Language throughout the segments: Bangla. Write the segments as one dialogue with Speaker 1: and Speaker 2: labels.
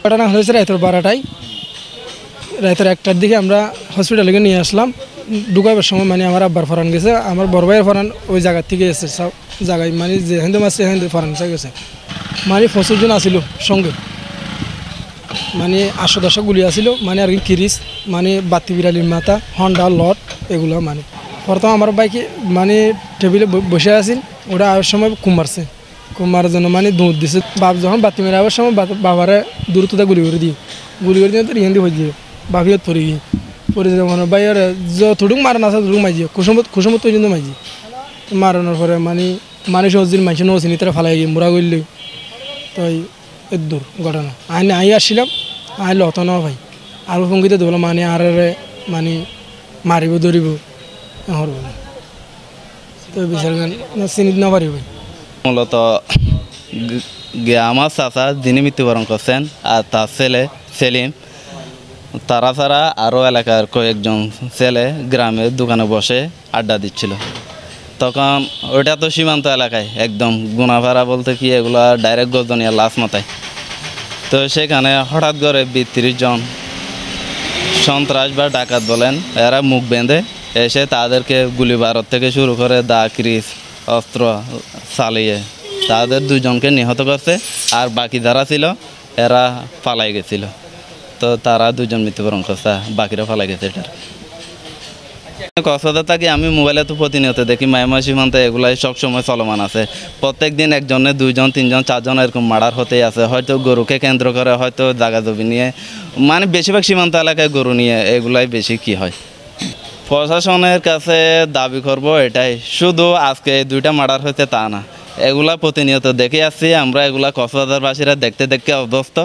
Speaker 1: ঘটনা হয়েছে রাতের 12টায়, রাতের 1টার দিকে আমরা হসপিটালে নিয়ে আসলাম। ঢুকাবার সময় মানে আমার আব্বার ফরান গেছে, আমার বড় ভাইয়ের ফরান ওই জায়গা থেকে এসেছে, সব জায়গায় মানে যে হিন্দু মাসে হিন্দু ফরান গেছে, মানে 25 জন আসিল সঙ্গে, মানে 810 গুলি আসিল, মানে আর কি কিরিস, মানে বাতি বিড়ালির মাথা, হন্ডা লট এগুলো। মানে প্রথম আমার বাইকে মানে টেবিলে বসে আসিল, ওটা আসার সময় কুমারছে, কুমার জন্য মানে দৌড় দিছে। বাপ যখন বাতি মেরে আবার সময় বাবারে দূরত্বতা গুলি করে দিয়ে তো রিয়ান দিয়ে হয়ে দিয়ে বাপিয়ত পড়ে গিয়ে পরে যে মানে বাইর যতটুক মারান আছে ততটুক মাইজি খুশমত পর্যন্ত মাইজি। মারানোর পরে মানে মানুষ হজির মানুষ নচিনি তারা ফালাই গিয়ে মোরা করলে তো এর দূর ঘটনা। আই আসছিলাম, আইলে অত না ভাই আর সঙ্গীতে দেবো মানে আর মানে মারিব ধরিব হরব না, তো বিচার গান চিনিত না পারি ভাই।
Speaker 2: মূলত আমার চাচা যিনি মৃত্যুবরণ করছেন আর তার ছেলে সেলিম, তারা ছাড়া আরও এলাকার কয়েকজন ছেলে গ্রামের দোকানে বসে আড্ডা দিচ্ছিল। তখন ওইটা তো সীমান্ত এলাকায় একদম গুনাভাড়া বলতে কি এগুলা ডাইরেক্ট গজনিয়া লাশ মাথায়। তো সেখানে হঠাৎ করে 32 জন সন্ত্রাস বা ডাকাত বলেন, এরা মুখ বেঁধে এসে তাদেরকে গুলি বারুদ থেকে শুরু করে দা ক্রিস অস্ত্র চালিয়ে তাদের 2 জনকে নিহত করছে, আর বাকি যারা ছিল এরা পালাই গেছিল। তো তারা 2 জন মৃত্যুবরণ করছে, বাকিরা পালাই গেছে। এটার কক্সবাজার থাকি আমি মোবাইলে তো প্রতিনিয়ত দেখি মায়ামা সীমান্তে এগুলাই সবসময় চলমান আছে। প্রত্যেক দিন 1 জনে 2 জন 3 জন 4 জন এরকম মার্ডার হতেই আছে, হয়তো গরুকে কেন্দ্র করে, হয়তো জাগা জমি নিয়ে, মানে বেশিরভাগ সীমান্ত এলাকায় গরু নিয়ে এগুলাই বেশি কি হয়। প্রশাসনের কাছে দাবি করব এটাই, শুধু আজকে 2টা মার্ডার হয়েছে তা না, এগুলা প্রতিনিয়ত দেখে আসছি আমরা, এগুলা কক্সবাজারবাসীরা দেখতে দেখতে অভ্যস্ত।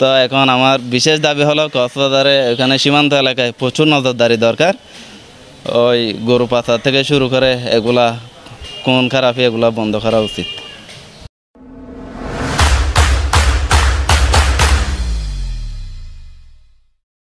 Speaker 2: তো এখন আমার বিশেষ দাবি হলো কক্সবাজারে এখানে সীমান্ত এলাকায় প্রচুর নজরদারি দরকার। ওই গরু পাচার থেকে শুরু করে এগুলা কোন খারাপি এগুলা বন্ধ করা উচিত।